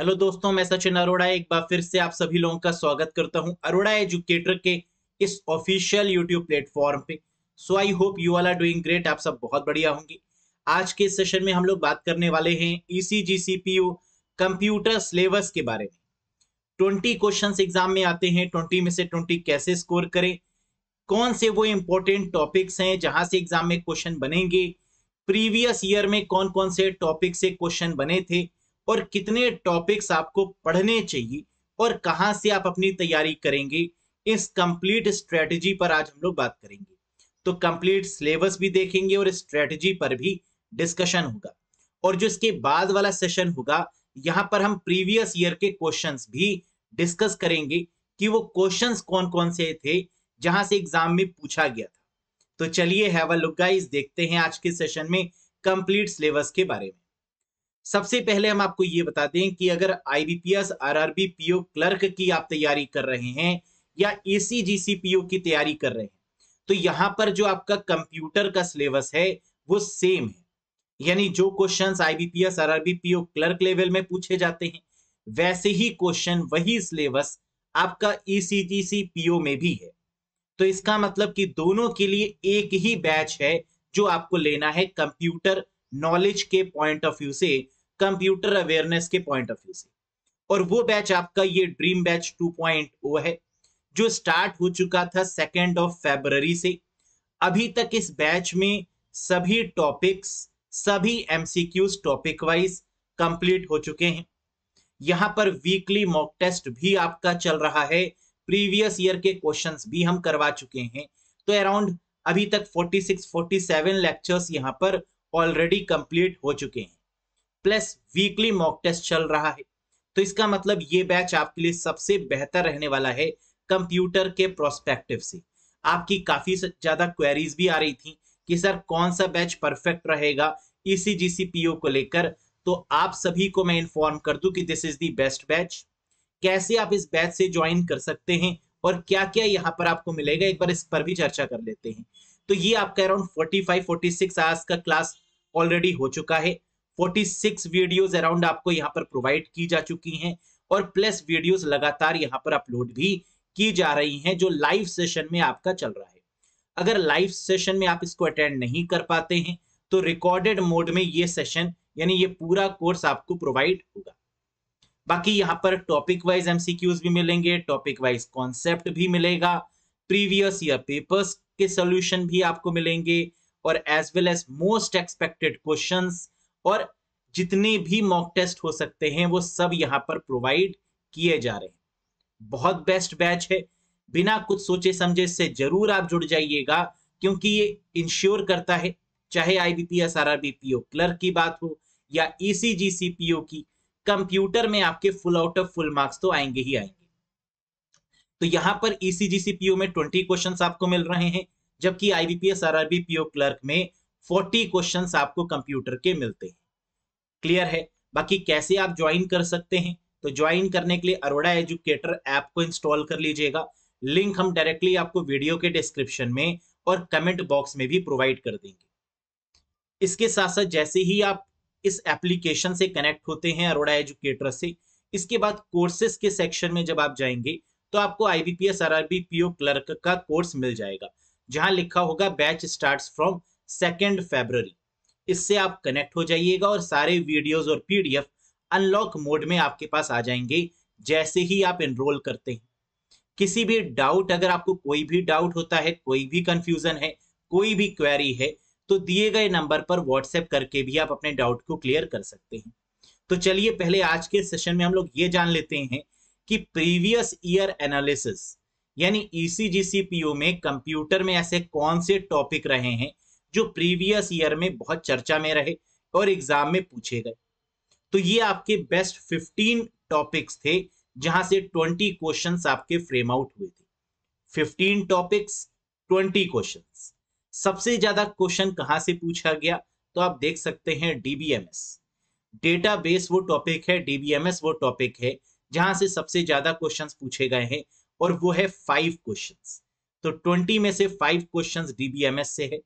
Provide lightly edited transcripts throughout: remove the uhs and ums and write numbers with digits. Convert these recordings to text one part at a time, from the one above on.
Hello दोस्तों, मैं सचिन अरोड़ा एक बार फिर से आप सभी लोगों का स्वागत करता हूं अरोड़ा एजुकेटर के इस ऑफिशियल यूट्यूब प्लेटफॉर्म पे। So I hope you all are doing great. आप सब बहुत बढ़िया होंगे। आज के सेशन में हम लोग बात करने वाले हैं ईसीजी सीपीयू कंप्यूटर सिलेबस के बारे में। 20 क्वेश्चंस एग्जाम में आते हैं, 20 में से 20 कैसे स्कोर करें, कौन से वो इंपॉर्टेंट टॉपिक्स हैं जहां से एग्जाम में क्वेश्चन बनेंगे, प्रीवियस ईयर में कौन कौन से टॉपिक से क्वेश्चन बने थे और कितने टॉपिक्स आपको पढ़ने चाहिए और कहां से आप अपनी तैयारी करेंगे, इस कंप्लीट स्ट्रेटजी पर आज हम लोग बात करेंगे। तो कंप्लीट सिलेबस भी देखेंगे और स्ट्रेटजी पर भी डिस्कशन होगा। और जो इसके बाद वाला सेशन होगा, यहां पर हम प्रीवियस ईयर के क्वेश्चंस भी डिस्कस करेंगे कि वो क्वेश्चंस कौन कौन से थे जहां से एग्जाम में पूछा गया था। तो चलिए हैव अ लुक गाइस, देखते हैं आज के सेशन में कंप्लीट सिलेबस के बारे में। सबसे पहले हम आपको ये बता दें कि अगर आईबीपीएस आरआरबी पीओ क्लर्क की आप तैयारी कर रहे हैं या ईसीजीसी पीओ की तैयारी कर रहे हैं, तो यहां पर जो आपका कंप्यूटर का सिलेबस है वो सेम है। यानी जो questions IBPS RRB PO clerk level में पूछे जाते हैं, वैसे ही क्वेश्चन, वही सिलेबस आपका ईसीजीसी पीओ में भी है। तो इसका मतलब कि दोनों के लिए एक ही बैच है जो आपको लेना है कंप्यूटर नॉलेज के पॉइंट ऑफ व्यू से, कंप्यूटर अवेयरनेस के पॉइंट ऑफ व्यू से। और वो बैच आपका ये ड्रीम बैच 2.0 है जो स्टार्ट हो चुका था 2 फरवरी से। अभी तक इस बैच में सभी टॉपिक्स, सभी एमसीक्यूज टॉपिक वाइज कंप्लीट हो चुके हैं। यहां पर वीकली मॉक टेस्ट भी आपका चल रहा है, प्रीवियस ईयर के क्वेश्चंस भी हम करवा चुके हैं। तो अराउंड अभी तक 46-47 लेक्चर्स यहां पर ऑलरेडी कंप्लीट हो चुके हैं, प्लस वीकली मॉक टेस्ट चल रहा है। तो इसका मतलब ये बैच आपके लिए सबसे बेहतर रहने वाला है कंप्यूटर के प्रोस्पेक्टिव से। आपकी काफी ज्यादा क्वेरीज भी आ रही थी कि सर कौन सा बैच परफेक्ट रहेगा ईसीजीसी पीओ को लेकर। तो आप सभी को मैं इन्फॉर्म कर दूं कि this is the best batch. कैसे आप इस बैच से ज्वाइन कर सकते हैं और क्या क्या यहाँ पर आपको मिलेगा, एक बार इस पर भी चर्चा कर लेते हैं। तो ये आपका अराउंड 45-46 आवर्स का क्लास ऑलरेडी हो चुका है। 46 वीडियोस अराउंड आपको यहाँ पर प्रोवाइड की जा चुकी हैं और प्लस वीडियोस लगातार यहाँ पर अपलोड भी की जा रही हैं जो लाइव सेशन में आपका चल रहा है। अगर लाइव सेशन में आप इसको अटेंड नहीं कर पाते हैं तो रिकॉर्डेड मोड में ये सेशन यानी ये पूरा कोर्स आपको प्रोवाइड होगा। बाकी यहाँ पर टॉपिक वाइज एमसीक्यूज भी मिलेंगे, टॉपिक वाइज कॉन्सेप्ट भी मिलेगा, प्रीवियस ईयर पेपर्स के सॉल्यूशन भी आपको मिलेंगे और as well as most expected questions और जितने भी मॉक टेस्ट हो सकते हैं वो सब यहाँ पर प्रोवाइड किए जा रहे हैं। बहुत बेस्ट बैच है, बिना कुछ सोचे समझे इससे जरूर आप जुड़ जाइएगा, क्योंकि ये इंश्योर करता है चाहे आईबीपीएस आरआरबी पीओ क्लर्क की बात हो या ईसीजीसी पीओ की, कंप्यूटर में आपके full out of full marks तो आएंगे ही आएंगे। तो यहां पर ईसीजीसी पीओ में 20 क्वेश्चंस आपको मिल रहे हैं, जबकि आईबीपीएस आरआरबी पीओ क्लर्क में 40 क्वेश्चंस आपको कंप्यूटर के मिलते हैं। क्लियर है? बाकी कैसे आप ज्वाइन कर सकते हैं, तो ज्वाइन करने के लिए अरोड़ा एजुकेटर ऐप को इंस्टॉल कर लीजिएगा। लिंक हम डायरेक्टली आपको वीडियो के डिस्क्रिप्शन में और कमेंट बॉक्स में भी प्रोवाइड कर देंगे। इसके साथ साथ जैसे ही आप इस एप्लीकेशन से कनेक्ट होते हैं अरोड़ा एजुकेटर से, इसके बाद कोर्सेज के सेक्शन में जब आप जाएंगे तो आपको आईबीपीएस आरआरबी पीओ क्लर्क का कोर्स मिल जाएगा, जहां लिखा होगा बैच स्टार्ट्स फ्रॉम 2 फरवरी। इससे आप कनेक्ट हो जाइएगा और सारे वीडियोस और पीडीएफ अनलॉक मोड में आपके पास आ जाएंगे जैसे ही आप एनरोल करते हैं। किसी भी डाउट, अगर आपको कोई भी डाउट होता है, कोई भी कंफ्यूजन है, कोई भी क्वेरी है, तो दिए गए नंबर पर व्हाट्सएप करके भी आप अपने डाउट को क्लियर कर सकते हैं। तो चलिए पहले आज के सेशन में हम लोग ये जान लेते हैं कि प्रीवियस ईयर एनालिसिस यानी ईसीजीसी पीओ में कंप्यूटर में ऐसे कौन से टॉपिक रहे हैं जो प्रीवियस ईयर में बहुत चर्चा में रहे और एग्जाम में पूछे गए। तो ये आपके बेस्ट 15 टॉपिक्स थे जहां से 20 क्वेश्चंस आपके फ्रेम आउट हुए थे। 15 टॉपिक्स, 20 क्वेश्चंस। सबसे ज्यादा क्वेश्चन कहां से पूछा गया, तो आप देख सकते हैं डीबीएमएस डेटाबेस वो टॉपिक है, डीबीएमएस वो टॉपिक है जहां से सबसे ज्यादा क्वेश्चंस पूछे गए हैं और वो है 5 क्वेश्चंस। तो 20 में से 5 क्वेश्चंस डीबीएमएस से है।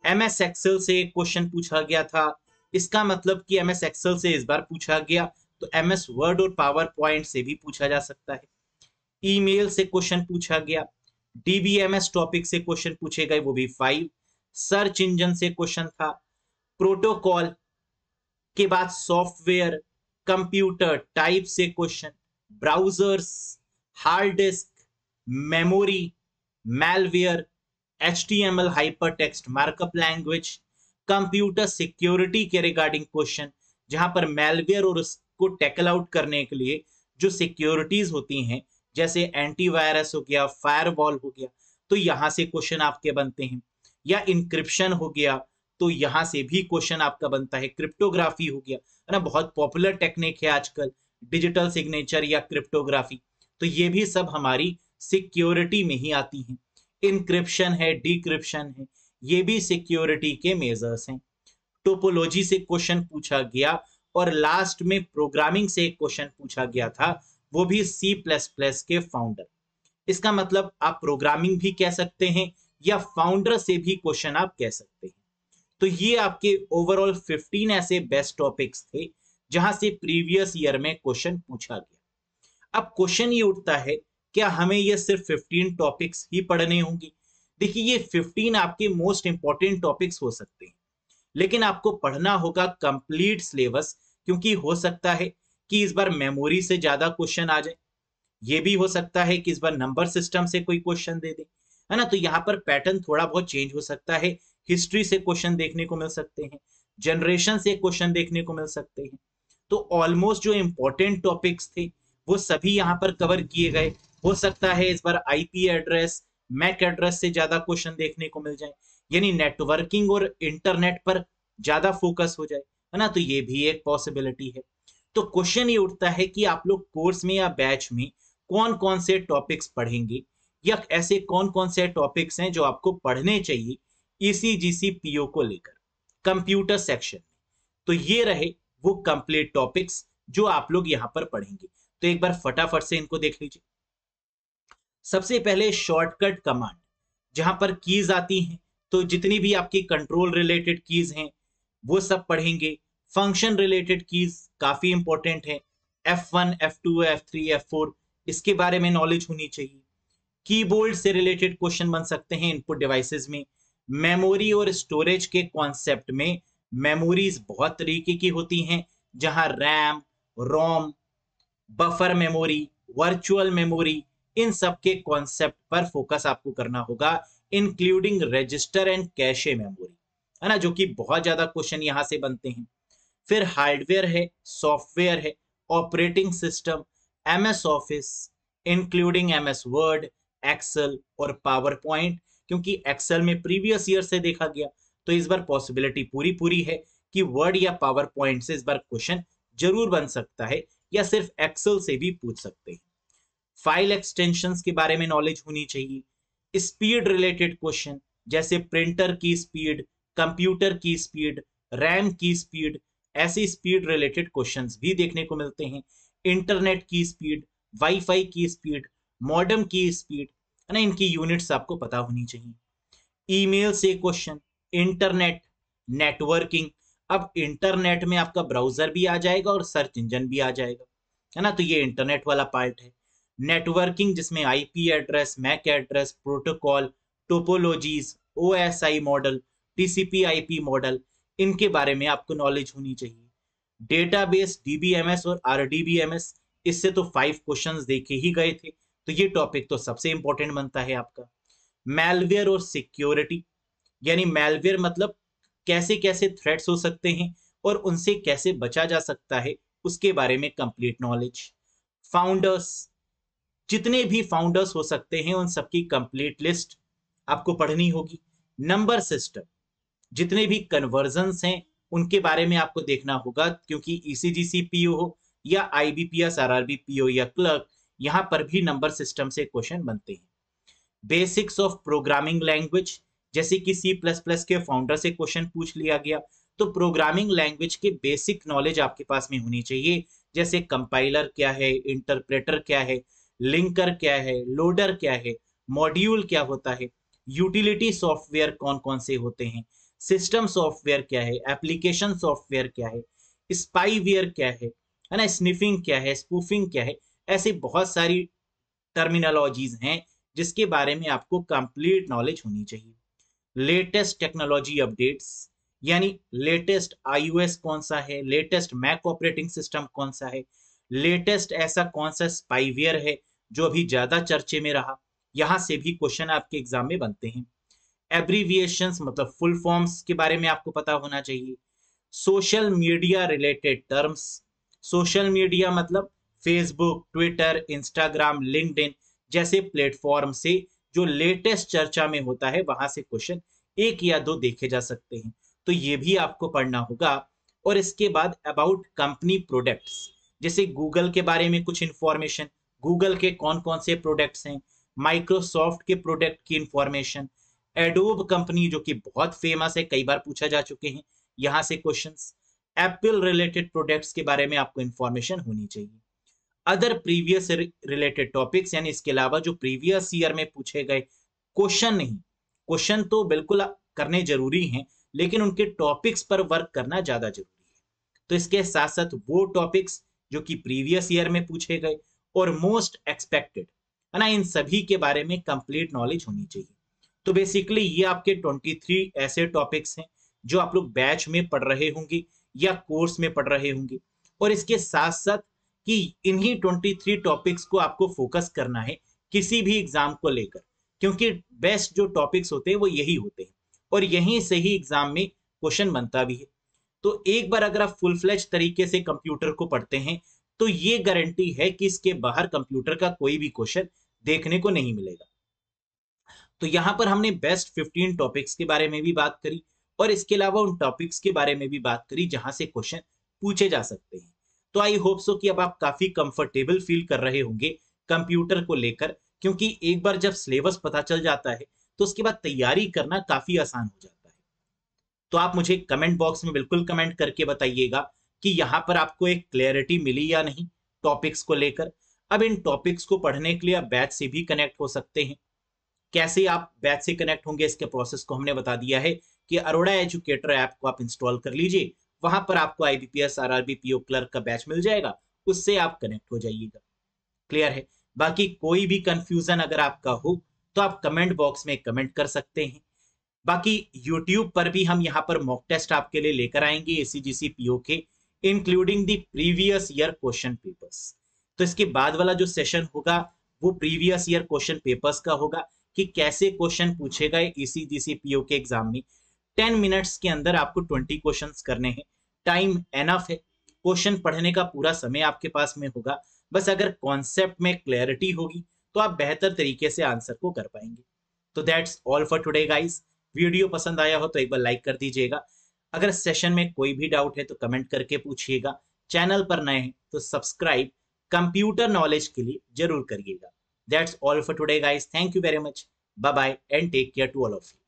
एमएस एक्सेल से एक क्वेश्चन पूछा गया था, इसका मतलब कि एमएस एक्सेल से इस बार पूछा गया तो MS वर्ड और पावर पॉइंट से भी पूछा जा सकता है। ईमेल से क्वेश्चन पूछा गया, DBMS टॉपिक से क्वेश्चन पूछे गए, वो भी 5। सर्च इंजन से क्वेश्चन था, प्रोटोकॉल के बाद सॉफ्टवेयर, कंप्यूटर टाइप से question, browsers, hard disk, memory, malware, HTML hypertext markup language, computer security के रिगार्डिंग क्वेश्चन, जहां पर मैलवेयर और उसको टैकल आउट करने के लिए जो सिक्योरिटीज होती हैं, जैसे एंटीवायरस हो गया, फायरवॉल हो गया, तो यहां से क्वेश्चन आपके बनते हैं। या इंक्रिप्शन हो गया, तो यहां से भी क्वेश्चन आपका बनता है। क्रिप्टोग्राफी हो गया, है ना, बहुत पॉपुलर टेक्निक है आजकल, डिजिटल सिग्नेचर या क्रिप्टोग्राफी, तो ये भी सब हमारी सिक्योरिटी में ही आती हैं। इनक्रिप्शन है, डिक्रिप्शन है, ये भी सिक्योरिटी के मेजर्स हैं। टोपोलॉजी से क्वेश्चन पूछा गया, और लास्ट में प्रोग्रामिंग से एक क्वेश्चन पूछा गया था, वो भी C++ के फाउंडर। इसका मतलब आप प्रोग्रामिंग भी कह सकते हैं या फाउंडर से भी क्वेश्चन आप कह सकते हैं। तो ये आपके ओवरऑल 15 ऐसे बेस्ट टॉपिक्स थे जहां से प्रीवियस ईयर में क्वेश्चन पूछा गया। अब क्वेश्चन ये उठता है, क्या हमें ये सिर्फ 15 टॉपिक्स ही पढ़ने होंगे? देखिए, ये 15 आपके मोस्ट इंपॉर्टेंट टॉपिक्स हो सकते हैं, लेकिन आपको पढ़ना होगा कंप्लीट सिलेबस, क्योंकि हो सकता है कि इस बार मेमोरी से ज्यादा क्वेश्चन आ जाए, ये भी हो सकता है कि इस बार नंबर सिस्टम से कोई क्वेश्चन दे दे, है ना, तो यहाँ पर पैटर्न थोड़ा बहुत चेंज हो सकता है। हिस्ट्री से क्वेश्चन देखने को मिल सकते हैं, जनरेशन से क्वेश्चन देखने को मिल सकते हैं। तो ऑलमोस्ट जो इंपॉर्टेंट टॉपिक्स थे वो सभी यहाँ पर कवर किए गए। हो सकता है इस बार IP एड्रेस, मैक एड्रेस से ज्यादा क्वेश्चन देखने को मिल जाए, यानी नेटवर्किंग और इंटरनेट पर ज्यादा फोकस हो जाए, है ना, तो ये भी एक पॉसिबिलिटी है। तो क्वेश्चन ये उठता है कि आप लोग कोर्स में या बैच में कौन कौन से टॉपिक्स पढ़ेंगे, या ऐसे कौन कौन से टॉपिक्स हैं जो आपको पढ़ने चाहिए ECGC PO को लेकर कंप्यूटर सेक्शन में। तो ये रहे वो कंप्लीट टॉपिक्स जो आप लोग यहां पर पढ़ेंगे। तो एक बार फटाफट से इनको देख लीजिए। सबसे पहले शॉर्टकट कमांड, जहां पर कीज आती हैं, तो जितनी भी आपकी कंट्रोल रिलेटेड कीज हैं वो सब पढ़ेंगे। फंक्शन रिलेटेड कीज काफी इंपॉर्टेंट है, F1, F2, F3, F4, इसके बारे में नॉलेज होनी चाहिए। कीबोर्ड से रिलेटेड क्वेश्चन बन सकते हैं इनपुट डिवाइसेस में। मेमोरी और स्टोरेज के कॉन्सेप्ट में मेमोरीज बहुत तरीके की होती हैं, जहां रैम, रोम, बफर मेमोरी, वर्चुअल मेमोरी, इन सब के कॉन्सेप्ट पर फोकस आपको करना होगा, including register and cache memory, है ना, जो कि बहुत ज्यादा क्वेश्चन यहां से बनते हैं। फिर हार्डवेयर है, सॉफ्टवेयर है, operating system, MS office including MS word, excel और पावर पॉइंट, क्योंकि एक्सेल में प्रीवियस ईयर से देखा गया, तो इस बार पॉसिबिलिटी पूरी है कि वर्ड या पावर पॉइंट से इस बार क्वेश्चन जरूर बन सकता है, या सिर्फ एक्सेल से भी पूछ सकते हैं। फाइल एक्सटेंशंस के बारे में नॉलेज होनी चाहिए। स्पीड रिलेटेड क्वेश्चन, जैसे प्रिंटर की स्पीड, कंप्यूटर की स्पीड, रैम की स्पीड, ऐसी स्पीड रिलेटेड क्वेश्चंस भी देखने को मिलते हैं। इंटरनेट की स्पीड, वाईफाई की स्पीड, मॉडेम की स्पीड, है ना, इनकी यूनिट्स आपको पता होनी चाहिए। ईमेल से क्वेश्चन, इंटरनेट, नेटवर्किंग, अब इंटरनेट में आपका ब्राउजर भी आ जाएगा और सर्च इंजन भी आ जाएगा, है ना, तो ये इंटरनेट वाला पार्ट है। नेटवर्किंग, जिसमें IP address, mac address, protocol, topologies, OSI model, TCP/IP model, इनके बारे में आपको नॉलेज होनी चाहिए। डेटाबेस, DBMS और RDBMS, इससे तो 5 क्वेश्चंस देखे ही गए थे, तो ये टॉपिक तो सबसे इंपॉर्टेंट बनता है आपका। मैलवेयर और सिक्योरिटी, यानी मैलवेयर मतलब कैसे कैसे थ्रेट्स हो सकते हैं और उनसे कैसे बचा जा सकता है, उसके बारे में कंप्लीट नॉलेज। फाउंडर्स, जितने भी फाउंडर्स हो सकते हैं उन सबकी कंप्लीट लिस्ट आपको पढ़नी होगी। नंबर सिस्टम, जितने भी कन्वर्जन्स हैं उनके बारे में आपको देखना होगा, क्योंकि ECGC PO हो या IBPS RRB PO या क्लर्क, यहां पर भी नंबर सिस्टम से क्वेश्चन बनते हैं। बेसिक्स ऑफ प्रोग्रामिंग लैंग्वेज, जैसे कि C++ के फाउंडर से क्वेश्चन पूछ लिया गया, तो प्रोग्रामिंग लैंग्वेज के बेसिक नॉलेज आपके पास में होनी चाहिए, जैसे कंपाइलर क्या है, इंटरप्रेटर क्या है, लिंकर क्या है, लोडर क्या है, मॉड्यूल क्या होता है, यूटिलिटी सॉफ्टवेयर कौन कौन से होते हैं, सिस्टम सॉफ्टवेयर क्या है, एप्लीकेशन सॉफ्टवेयर क्या है, स्पाईवेयर क्या है है ना। स्निफिंग क्या है, स्पूफिंग क्या है, ऐसी बहुत सारी टर्मिनोलॉजीज हैं जिसके बारे में आपको कंप्लीट नॉलेज होनी चाहिए। लेटेस्ट टेक्नोलॉजी अपडेट्स, यानी लेटेस्ट iOS कौन सा है, लेटेस्ट मैक ऑपरेटिंग सिस्टम कौन सा है, लेटेस्ट ऐसा कौन सा स्पाईवेयर है जो अभी ज्यादा चर्चे में रहा, यहां से भी क्वेश्चन आपके एग्जाम में बनते हैं। एब्रीविएशंस मतलब फुल फॉर्म्स के बारे में आपको पता होना चाहिए। Social media related terms, social media मतलब फेसबुक, ट्विटर, इंस्टाग्राम, लिंक्डइन जैसे प्लेटफॉर्म से जो लेटेस्ट चर्चा में होता है वहां से क्वेश्चन एक या दो देखे जा सकते हैं, तो ये भी आपको पढ़ना होगा। और इसके बाद अबाउट कंपनी प्रोडक्ट्स, जैसे गूगल के बारे में कुछ इंफॉर्मेशन, गूगल के कौन कौन से प्रोडक्ट्स हैं, माइक्रोसॉफ्ट के प्रोडक्ट की इंफॉर्मेशन, एडोब कंपनी जो कि बहुत फेमस है, कई बार पूछा जा चुके हैं, यहां से क्वेश्चंस। एप्पल रिलेटेड प्रोडक्ट्स के बारे में आपको इंफॉर्मेशन होनी चाहिए। अदर प्रीवियस रिलेटेड टॉपिक्स, यानी इसके अलावा जो प्रीवियस ईयर में पूछे गए क्वेश्चन नहीं, क्वेश्चन तो बिल्कुल करने जरूरी हैं लेकिन उनके टॉपिक्स पर वर्क करना ज्यादा जरूरी है। तो इसके साथ साथ वो टॉपिक्स जो कि प्रीवियस ईयर में पूछे गए और मोस्ट एक्सपेक्टेड, है ना, इन सभी के बारे में कंप्लीट नॉलेज होनी चाहिए। तो बेसिकली ये आपके 23 ऐसे टॉपिक्स हैं जो आप लोग बैच में पढ़ रहे होंगे या कोर्स में पढ़ रहे होंगे, और इसके साथ साथ कि इन्हीं 23 टॉपिक्स को आपको फोकस करना है किसी भी एग्जाम को लेकर, क्योंकि बेस्ट जो टॉपिक्स होते हैं वो यही होते हैं और यहीं से ही एग्जाम में क्वेश्चन बनता भी है। तो एक बार अगर आप फुल फ्लेज तरीके से कंप्यूटर को पढ़ते हैं तो ये गारंटी है कि इसके बाहर कंप्यूटर का कोई भी क्वेश्चन देखने को नहीं मिलेगा। तो यहां पर हमने बेस्ट 15 टॉपिक्स के बारे में भी बात करी और इसके अलावा उन टॉपिक्स के बारे में भी बात करी जहां से क्वेश्चन पूछे जा सकते हैं। तो आई होप सो कि अब आप काफी कंफर्टेबल फील कर रहे होंगे कंप्यूटर को लेकर, क्योंकि एक बार जब सिलेबस पता चल जाता है तो उसके बाद तैयारी करना काफी आसान हो जाता है। तो आप मुझे कमेंट बॉक्स में बिल्कुल कमेंट करके बताइएगा कि यहाँ पर आपको एक क्लैरिटी मिली या नहीं टॉपिक्स को लेकर। अब इन टॉपिक्स को पढ़ने के लिए आप बैच से भी कनेक्ट हो सकते हैं। कैसे आप बैच से कनेक्ट होंगे इसके प्रोसेस को हमने बता दिया है कि अरोड़ा एजुकेटर ऐप को आप इंस्टॉल कर लीजिए, वहां पर आपको IBPS RRB PO क्लर्क का बैच मिल जाएगा, उससे आप कनेक्ट हो जाइएगा। क्लियर है? बाकी कोई भी कंफ्यूजन अगर आपका हो तो आप कमेंट बॉक्स में कमेंट कर सकते हैं। बाकी YouTube पर भी हम यहाँ पर मॉक टेस्ट आपके लिए लेकर आएंगे ACGC PO के, including the previous year question papers. तो इसके बाद वाला जो सेशन होगा वो प्रीवियस ईयर क्वेश्चन पेपर्स का होगा कि कैसे क्वेश्चन पूछे गए ACGC PO के एग्जाम में। 10 मिनट्स के अंदर आपको 20 क्वेश्चंस करने हैं, टाइम एनफ है, क्वेश्चन पढ़ने का पूरा समय आपके पास में होगा। बस अगर कॉन्सेप्ट में क्लैरिटी होगी तो आप बेहतर तरीके से आंसर को कर पाएंगे। तो that's all for today guys. Video पसंद आया हो तो एक बार लाइक कर दीजिएगा। अगर सेशन में कोई भी डाउट है तो कमेंट करके पूछिएगा। चैनल पर नए हैं तो सब्सक्राइब कंप्यूटर नॉलेज के लिए जरूर करिएगा। That's all for today guys. Thank you very much. Bye bye and take care to all of you.